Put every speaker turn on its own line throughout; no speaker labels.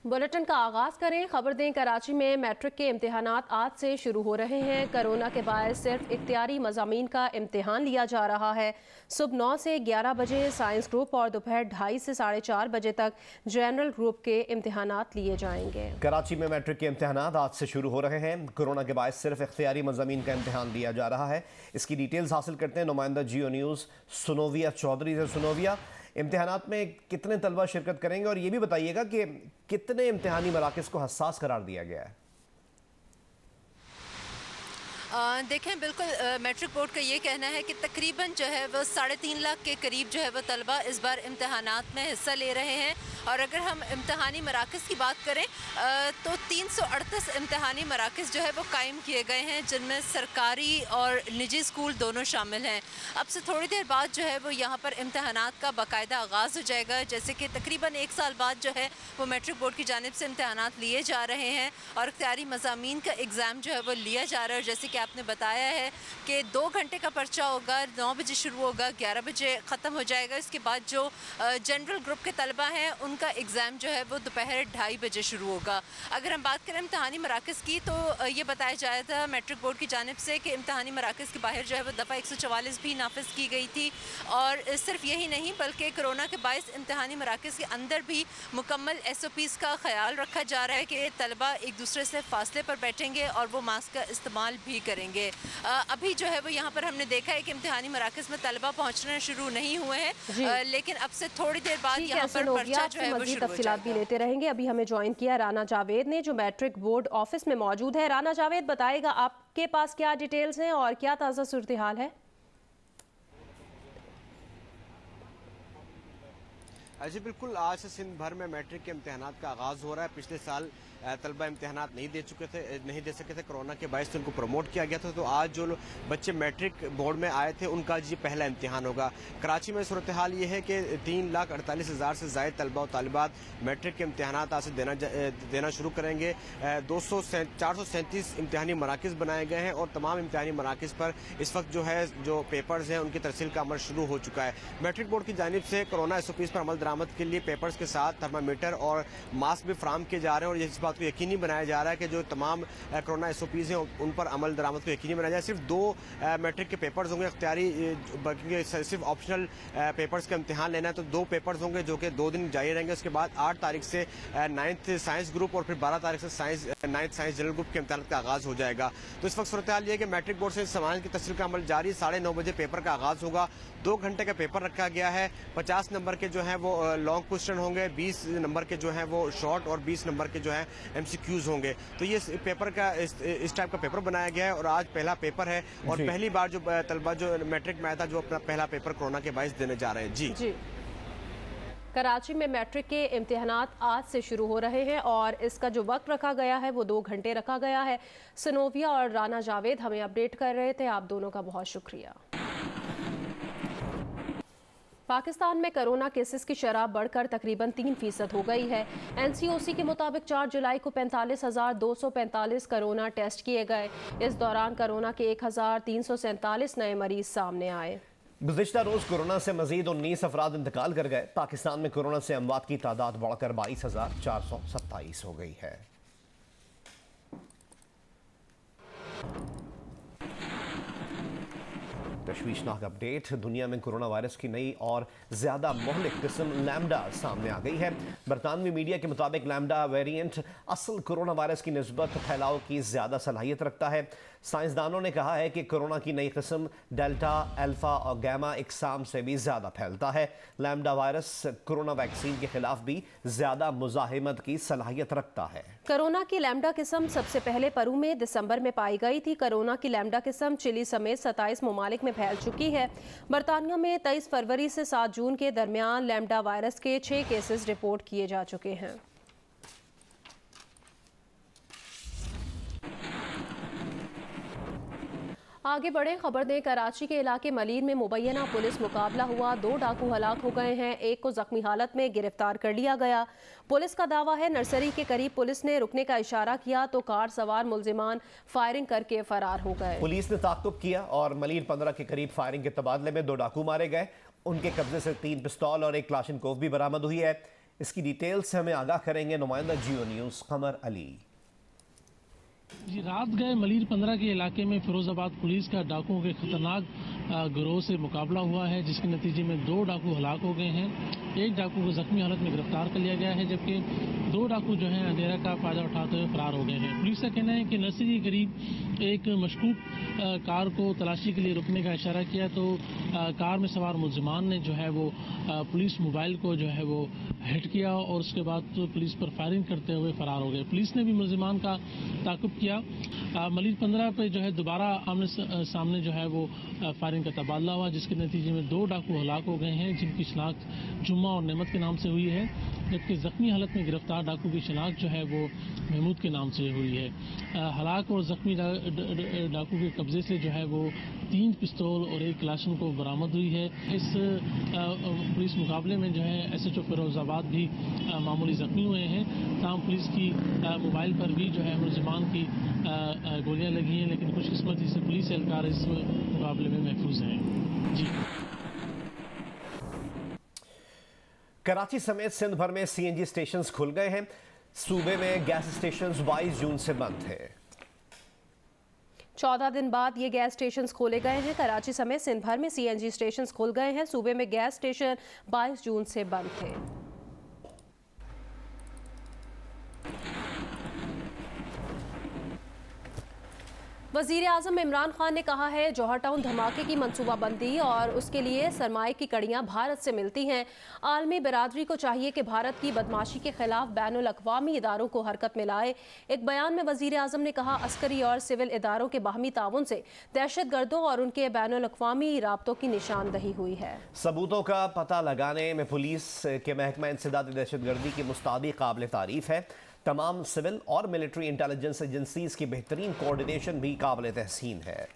Bulletin का आगाज करें। खबर दें, कराची में मैट्रिक के इम्तिहानात आज से शुरू हो रहे हैं। कोरोना के बाद सिर्फ इख्तियारी मज़ामीन का इम्तिहान लिया जा रहा है। सुबह 9 से 11 बजे साइंस ग्रुप और दोपहर 2:30 से 4:30 बजे तक जनरल ग्रुप के इम्तिहानात लिए जाएंगे।
कराची में मैट्रिक के इम्तिहानात आज से शुरू हो रहे हैं। कोरोना के बाद सिर्फ इख्तियारी मज़ामीन का इम्तिहान लिया जा रहा है। इसकी डिटेल्स हासिल करते हैं नुमाइंदा जियो न्यूज़ सुनोविया चौधरी से। सुनोविया, इम्तिहानात में कितने तलबा शिरकत करेंगे और ये भी बताइएगा कि कितने इम्तिहानी मराकज़ को हसास करार दिया गया है?
देखें, बिल्कुल मैट्रिक बोर्ड का ये कहना है कि तकरीबन जो है वो 3.5 लाख के करीब जो है वो तलबा इस बार इम्तहानात में हिस्सा ले रहे हैं। और अगर हम इम्तहानी मराकज़ की बात करें तो 338 इम्तहानी मराकज़ जो है वो कायम किए गए हैं, जिनमें सरकारी और निजी स्कूल दोनों शामिल हैं। अब से थोड़ी देर बाद जो है वो यहाँ पर इम्तहानात का बाकायदा आगाज़ हो जाएगा, जैसे कि तकरीबन 1 साल बाद जो है वो मैट्रिक बोर्ड की जानिब से इम्तहानात लिए जा रहे हैं और इख्तियारी मज़ामीन का एग्ज़ाम जो है वो लिया जा रहा है। जैसे कि आपने बताया है कि 2 घंटे का पर्चा होगा, 9 बजे शुरू होगा, 11 बजे ख़त्म हो जाएगा। इसके बाद जो जनरल ग्रुप के तलबा हैं उनका एग्ज़ाम जो है वो दोपहर 2:30 बजे शुरू होगा। अगर हम बात करें इम्तहानी मराकज़ की तो ये बताया जाया था मैट्रिक बोर्ड की जानिब से कि इम्तहानी मराकज़ के बाहर जो है वो दफ़ा 144 भी नाफिज की गई थी। और सिर्फ यही नहीं बल्कि कोरोना के बायस इम्तहानी मराकज़ के अंदर भी मुकम्मल SOPs का ख्याल रखा जा रहा है कि तलबा एक दूसरे से फासले पर बैठेंगे और वो मास्क का इस्तेमाल भी करेंगे। अभी जो है वो यहाँ पर हमने देखा है कि इम्तिहानी मराकज़ में तलबा पहुँचना शुरू नहीं हुए हैं, लेकिन अब से थोड़ी देर बाद यहाँ पर पर्चा जो है वो शुरू हो
तफसीलात भी लेते रहेंगे। अभी हमें ज्वाइन किया राना जावेद ने, जो मैट्रिक बोर्ड ऑफिस में मौजूद है। राना जावेद, बताएगा आपके पास क्या डिटेल्स हैं और क्या ताज़ा सूरत हाल है?
जी बिल्कुल, आज से सिंध भर में मैट्रिक के इम्तिहानात का आगाज़ हो रहा है। पिछले साल तलबा इम्तिहानात नहीं दे सके थे, कोरोना के बायस उनको प्रमोट किया गया था। तो आज जो बच्चे मैट्रिक बोर्ड में आए थे उनका जी पहला इम्तिहान होगा। कराची में सूरत हाल ये है कि 3,48,000 से ज़ायद तलबा और तालिबात मैट्रिक के इम्तिहानात आज से देना शुरू करेंगे। 437 इम्तिहानी मराकज़ बनाए गए हैं और तमाम इम्तिहानी मराकज़ पर इस वक्त जो पेपर्स हैं उनकी तरसील का अमल शुरू हो चुका है। मैट्रिक बोर्ड की जानिब से कोरोना SOPs पर अमल दरामद के लिए पेपर्स के साथ थर्मामीटर और मास्क भी फराहम किए जा रहे हैं और इस बात को यकीनी बनाया जा रहा है कि जो तमाम कोरोना SOPs हैं उन पर अमल दरामद को यकीनी बनाया जाए। सिर्फ 2 मैट्रिक के पेपर्स होंगे इख्तियारी, बल्कि सिर्फ ऑप्शनल पेपर्स का इम्तिहान लेना है तो 2 पेपर्स होंगे जो कि 2 दिन जारी रहेंगे। उसके बाद 8 तारीख से 9th साइंस ग्रुप और फिर 12 तारीख से 9th साइंस जनरल ग्रुप के इम्तिहान का आगाज़ हो जाएगा। तो इस वक्त सूरत हाल ये है कि मैट्रिक बोर्ड से सामान की तस्वीर का अमल जारी। 9:30 बजे पेपर का आगाज़ होगा। 2 घंटे का पेपर रखा गया है। 50 नंबर के जो है वो लॉन्ग क्वेश्चन होंगे, 20 नंबर के जो है वो शॉर्ट और 20 नंबर के जो है MCQs होंगे। तो ये पेपर का इस टाइप का पेपर बनाया गया है और आज पहला पेपर है और पहली बार जो तलबा जो मैट्रिक में आया था जो अपना पहला पेपर कोरोना के बायस देने जा रहे हैं। जी
कराची में मैट्रिक के इम्तिहानात आज से शुरू हो रहे हैं और इसका जो वक्त रखा गया है वो 2 घंटे रखा गया है। सुनोविया और राना जावेद हमें अपडेट कर रहे थे, आप दोनों का बहुत शुक्रिया। पाकिस्तान में कोरोना केसेस की शरह बढ़कर तकरीबन 3% हो गई है। NCOC के मुताबिक 4 जुलाई को 45,245 कोरोना टेस्ट किए गए। इस दौरान कोरोना के 1,347 नए मरीज सामने आए।
गुज़िश्ता रोज कोरोना से मजीद 19 अफराद इंतकाल कर गए। पाकिस्तान में कोरोना से अमवात की तादाद बढ़कर 22,427 हो गई है। तशवीशनाक अपडेट, दुनिया में कोरोना वायरस की नई और ज़्यादा मोहलिक किस्म लैम्डा सामने आ गई है। बरतानवी मीडिया के मुताबिक लैम्डा वेरिएंट असल कोरोना वायरस की निस्बत फैलाव की ज़्यादा सलाहियत रखता है। साइंसदानों ने कहा है कि कोरोना की नई किस्म डेल्टा, अल्फा और गैमा इकसाम से भी ज़्यादा फैलता है। लैम्डा वायरस कोरोना वैक्सीन के खिलाफ भी ज़्यादा मुजाहिमत की सलाहियत रखता है।
कोरोना की लैम्डा किस्म सबसे पहले पेरू में दिसंबर में पाई गई थी। कोरोना की लैम्डा किस्म चिली समेत 27 ममालिक में फैल चुकी है। बरतानिया में 23 फरवरी से 7 जून के दरमियान लैम्डा वायरस के 6 केसेस रिपोर्ट किए जा चुके हैं। आगे बढ़े, खबर दें, कराची के इलाके मलीर में मुबैना पुलिस मुकाबला हुआ। 2 डाकू हलाक हो गए हैं, एक को जख्मी हालत में गिरफ्तार कर लिया गया। पुलिस का दावा है नर्सरी के करीब पुलिस ने रुकने का इशारा किया तो कार सवार मुलजिमान फायरिंग करके फरार हो गए।
पुलिस ने ताक़ुब किया और मलीर 15 के करीब फायरिंग के तबादले में 2 डाकू मारे गए। उनके कब्जे से 3 पिस्तौल और 1 क्लाशनकोव भी बरामद हुई है। इसकी डिटेल से हमें आगाह करेंगे नुमाइंदा जियो न्यूज़ कमर अली।
जी, रात गए मलिर 15 के इलाके में फिरोजाबाद पुलिस का डाकुओं के खतरनाक गिरोह से मुकाबला हुआ है, जिसके नतीजे में 2 डाकू हलाक हो गए हैं। एक डाकू को जख्मी हालत में गिरफ्तार कर लिया गया है, जबकि 2 डाकू जो हैं अंधेरा का फायदा उठाते हुए फरार हो गए हैं। पुलिस का कहना है कि नर्सरी के करीब एक मशकूक कार को तलाशी के लिए रुकने का इशारा किया तो कार में सवार मुलजिमान ने जो है वो पुलिस मोबाइल को जो है वो हिट किया और उसके बाद तो पुलिस पर फायरिंग करते हुए फरार हो गए। पुलिस ने भी मुलजिमान का ताक़ुब किया। मलिर 15 पे जो है दोबारा आमने सामने जो है वो फायरिंग का तबादला हुआ, जिसके नतीजे में 2 डाकू हलाक हो गए हैं, जिनकी शनाख्त जुम्मा और नेमत के नाम से हुई है, जबकि जख्मी हालत में गिरफ्तार डाकू की शनाख्त जो है वो महमूद के नाम से हुई है। हलाक और जख्मी डाकू के कब्जे से जो है वो 3 पिस्तौल और 1 क्लाशन को बरामद हुई है। इस पुलिस मुकाबले में जो है SHO फिरोजाबाद भी मामूली जख्मी हुए हैं। तमाम पुलिस की मोबाइल पर भी जो है मुलजिमान की गोलियां लगी हैं, लेकिन खुशकिस्मती से पुलिस एहलकार इस मुकाबले में महफूज हैं। जी,
कराची समेत सिंध भर में CNG स्टेशन खुल गए हैं। सूबे में गैस स्टेशन 22 जून से बंद थे।
14 दिन बाद ये गैस स्टेशन खोले गए हैं। कराची समेत सिंध भर में CNG स्टेशन खुल गए हैं। सूबे में गैस स्टेशन 22 जून से बंद थे। वज़ीर आज़म इमरान खान ने कहा है जौहर टाउन धमाके की मनसूबाबंदी और उसके लिए सरमाए की कड़ियाँ भारत से मिलती हैं। आलमी बिरादरी को चाहिए कि भारत की बदमाशी के खिलाफ बैनुल अक़वामी इदारों को हरकत में लाए। एक बयान में वज़ीर आज़म ने कहा अस्करी और सिविल इदारों के बाहमी ताउन से दहशत गर्दों और उनके बैनुल अक़वामी राब्तों की निशानदही हुई है।
सबूतों का पता लगाने में पुलिस के महकमा इंसदाद दहशत गर्दी की मुस्तादी काबिल तारीफ है। तमाम सिविल और मिलिट्री इंटेलिजेंस एजेंसीज की बेहतरीन कोऑर्डिनेशन भी काबिल तहसीन है।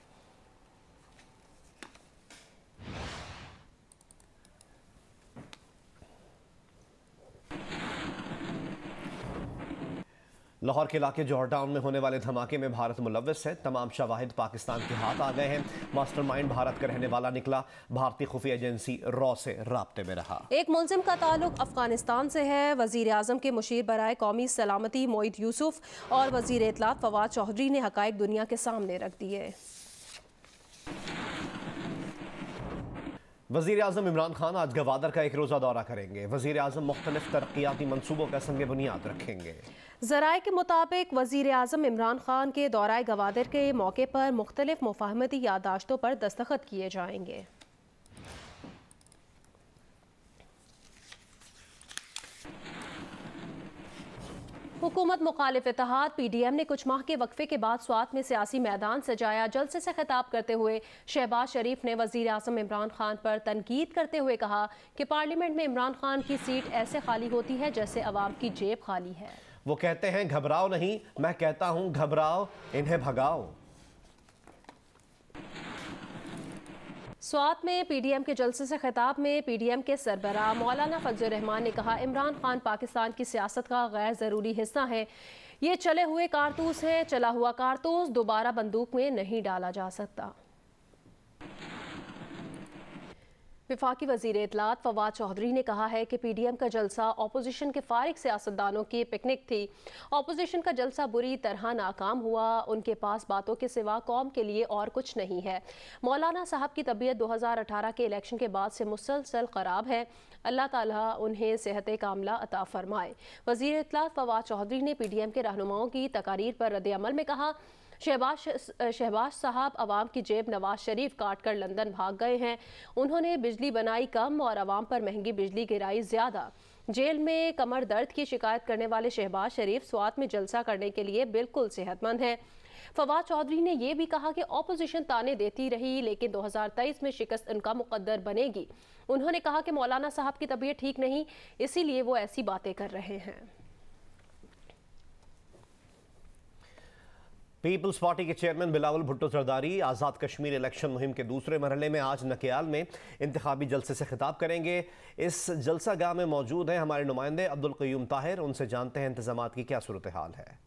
लाहौर के इलाके जौहर टाउन में होने वाले धमाके में भारत मुलव्वस है। तमाम शवाहिद पाकिस्तान के हाथ आ गए हैं। मास्टरमाइंड भारत का रहने वाला निकला। भारतीय खुफिया एजेंसी रॉ से राब्ते में रहा।
एक मुलजिम का ताल्लुक अफगानिस्तान से है। वजीर आजम के मुशीर बराए कौमी सलामती मोईद यूसुफ और वजीर इत्तलात फवाद चौधरी ने हकाइक दुनिया के सामने रख दिए।
वज़ीर आज़म इमरान खान आज गवादर का एक रोज़ा दौरा करेंगे। वज़ीर आज़म मुख्तलिफ तरक्याती मनसूबों का संग बुनियाद रखेंगे।
ज़राए के मुताबिक वज़ीर आज़म इमरान खान के दौरा गवादर के मौके पर मुख्तलिफ मुफाहमती यादाश्तों पर दस्तखत किए जाएंगे। हुकूमत मुखालिफ इत्तेहाद PDM ने कुछ माह के वक्फे के बाद स्वात में सियासी मैदान सजाया। जलसे से खिताब करते हुए शहबाज शरीफ ने वज़ीर आज़म इमरान खान पर तनकीद करते हुए कहा कि पार्लियामेंट में इमरान खान की सीट ऐसे खाली होती है जैसे अवाम की जेब खाली है।
वो कहते हैं घबराओ नहीं, मैं कहता हूं घबराओ, इन्हें भगाओ।
स्वात में PDM के जलसे से खिताब में PDM के सरबराह मौलाना फजल रहमान ने कहा इमरान खान पाकिस्तान की सियासत का गैर ज़रूरी हिस्सा है। ये चले हुए कारतूस हैं। चला हुआ कारतूस दोबारा बंदूक में नहीं डाला जा सकता। वफाकी वज़ीर इत्तलात फवाद चौधरी ने कहा है कि PDM का जलसा अपोजिशन के फारिग सियासतदानों की पिकनिक थी। अपोजिशन का जलसा बुरी तरह नाकाम हुआ। उनके पास बातों के सिवा कौम के लिए और कुछ नहीं है। मौलाना साहब की तबीयत 2018 के इलेक्शन के बाद से मुसलसल ख़राब है। अल्लाह ताला उन्हें सेहत कामला अता फरमाए। वज़ीर इत्तलात फवाद चौधरी ने PDM के रहनुमाओं की तकारीर पर रद्द अमल में कहा शहबाज साहब अवाम की जेब नवाज शरीफ काट कर लंदन भाग गए हैं। उन्होंने बिजली बनाई कम और अवाम पर महंगी बिजली गिराई ज़्यादा। जेल में कमर दर्द की शिकायत करने वाले शहबाज शरीफ स्वात में जलसा करने के लिए बिल्कुल सेहतमंद हैं। फवाद चौधरी ने यह भी कहा कि ऑपोजिशन ताने देती रही लेकिन 2023 में शिकस्त उनका मुकद्दर बनेगी। उन्होंने कहा कि मौलाना साहब की तबीयत ठीक नहीं, इसीलिए वो ऐसी बातें कर रहे हैं।
पीपल्स पार्टी के चेयरमैन बिलावल भुट्टो जरदारी आज़ाद कश्मीर इलेक्शन मुहिम के दूसरे मरहले में आज नकियाल में इंतखाबी जलसे से खिताब करेंगे। इस जलसा गाह में मौजूद हैं हमारे नुमाइंदे अब्दुल क़य्यूम ताहिर। उनसे जानते हैं इंतजामात की क्या सूरत हाल है।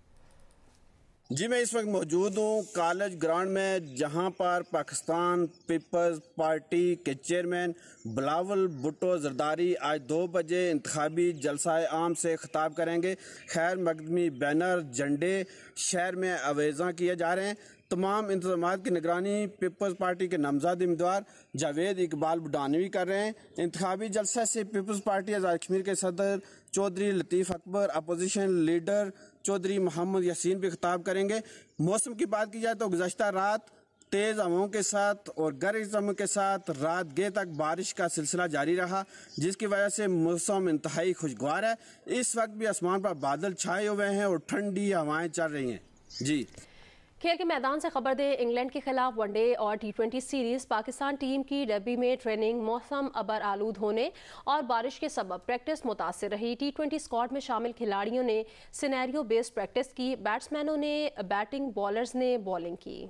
जी, मैं इस वक्त मौजूद हूँ कॉलेज ग्राउंड में, जहाँ पर पाकिस्तान पीपल्स पार्टी के चेयरमैन बिलावल भुट्टो जरदारी आज 2 बजे इंतखाबी जलसा आम से खिताब करेंगे। खैर मकदमी बैनर झंडे शहर में अवेजा किए जा रहे हैं। तमाम इंतजामात की निगरानी पीपल्स पार्टी के नामजद उम्मीदवार जावेद इकबाल बुडानवी कर रहे हैं। इंतखाबी जलसे से पीपल्स पार्टी आज़ाद कश्मीर के सदर चौधरी लतीफ़ अकबर, अपोजिशन लीडर चौधरी मोहम्मद यासीन भी खिताब करेंगे। मौसम की बात की जाए तो गुज़श्ता रात तेज़ हवाओं के साथ और गरज चमक के साथ रात गए तक बारिश का सिलसिला जारी रहा, जिसकी वजह से मौसम इंतहाई खुशगवार है। इस वक्त भी आसमान पर बादल छाए हुए हैं और ठंडी हवाएं चल रही हैं। जी,
खेल के मैदान से खबर दें, इंग्लैंड के खिलाफ वनडे और T20 सीरीज पाकिस्तान टीम की डर्बी में ट्रेनिंग मौसम अबर आलूद होने और बारिश के सबब प्रैक्टिस मुतासिर रही। T20 स्क्वाड में शामिल खिलाड़ियों ने सिनेरियो बेस्ड प्रैक्टिस की। बैट्समैनों ने बैटिंग, बॉलर्स ने बॉलिंग की।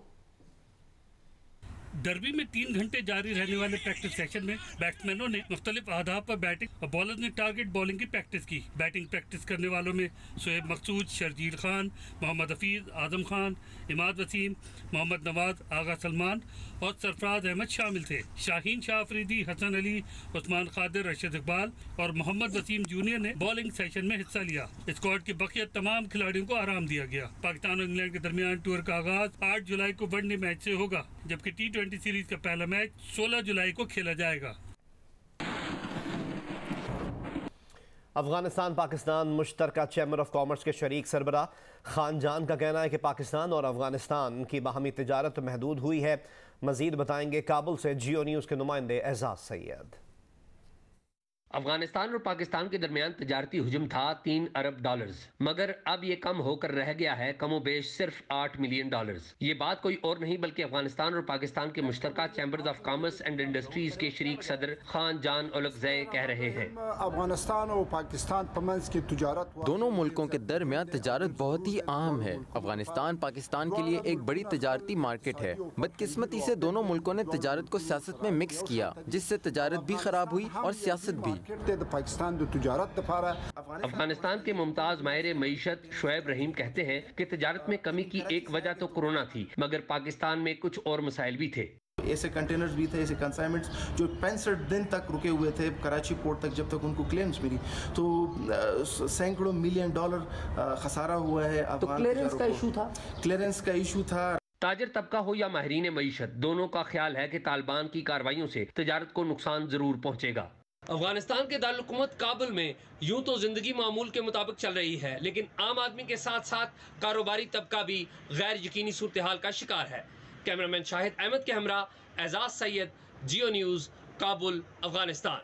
डर्बी में 3 घंटे जारी रहने वाले प्रैक्टिस सेशन में बैट्समैनों ने मुख्तलिफ आधार पर बैटिंग और बॉलर्स ने टारगेट बॉलिंग की प्रैक्टिस की। बैटिंग प्रैक्टिस करने वालों में शोएब मकसूद, शर्जील खान, मोहम्मद हफीज, आजम खान, इमाद वसीम, मोहम्मद नवाज, आगा सलमान और सरफराज अहमद शामिल थे। शाहीन शाह अफरीदी, हसन अली, उस्मान खादिर, रशीद इकबाल और मोहम्मद वसीम जूनियर ने बॉलिंग सेशन में हिस्सा लिया। स्क्वाड के बकिया तमाम खिलाड़ियों को आराम दिया गया। पाकिस्तान और इंग्लैंड के दरमियान टूर का आगाज 8 जुलाई को वनडे मैच से होगा, जबकि T20 सीरीज का पहला मैच 16 जुलाई को खेला जाएगा।
अफगानिस्तान पाकिस्तान मुश्तरका चैम्बर ऑफ कॉमर्स के शरीक सरबरा खान जान का कहना है कि पाकिस्तान और अफगानिस्तान की बाहमी तिजारत महदूद हुई है। मजीद बताएंगे काबुल से जियो न्यूज़ के नुमाइंदे एजाज सैयद।
अफगानिस्तान और पाकिस्तान के दरमियान तिजारती हुजूम था $3 अरब, मगर अब ये कम होकर रह गया है कमोबेश सिर्फ $8 मिलियन। ये बात कोई और नहीं बल्कि अफगानिस्तान और पाकिस्तान के मुश्तरका chambers of commerce and industries के शरीक सदर खान जान ओलगज़ई कह रहे हैं।
अफगानिस्तान और पाकिस्तान की तिजारत,
दोनों मुल्कों के दरमियान तिजारत बहुत ही आम है। अफगानिस्तान पाकिस्तान के लिए एक बड़ी तिजारती मार्केट है। बदकिस्मती से दोनों मुल्कों ने तिजारत को सियासत में मिक्स किया, जिससे तिजारत भी खराब हुई और सियासत भी।
अफगानिस्तान के मुमताज माहिर मईशत शोएब रहीम कहते हैं कि तिजारत में कमी की एक वजह तो कोरोना थी, मगर पाकिस्तान में कुछ और मसाइल भी थे।
ऐसे कंटेनर्स भी थे, ऐसे कंसाइनमेंट्स जो 65 दिन तक रुके हुए थे कराची पोर्ट तक, जब तक उनको क्लेम्स मिली तो सैकड़ों $मिलियन खसारा हुआ है।
तो क्लियरेंस का इशू था,
क्लियरेंस का इशू था।
ताजर तबका हो या माहिरीन मईशत, दोनों का ख्याल है कि तालिबान की कार्रवाइयों से तिजारत को नुकसान जरूर पहुँचेगा।
अफगानिस्तान के दारुल-हुकूमत काबुल में यूं तो जिंदगी मामूल के मुताबिक चल रही है, लेकिन आम आदमी के साथ साथ कारोबारी तबका भी गैर यकीनी सूरत हाल का शिकार है। कैमरामैन शाहिद अहमद के हमरा एजाज सैयद, जियो न्यूज़, काबुल, अफगानिस्तान।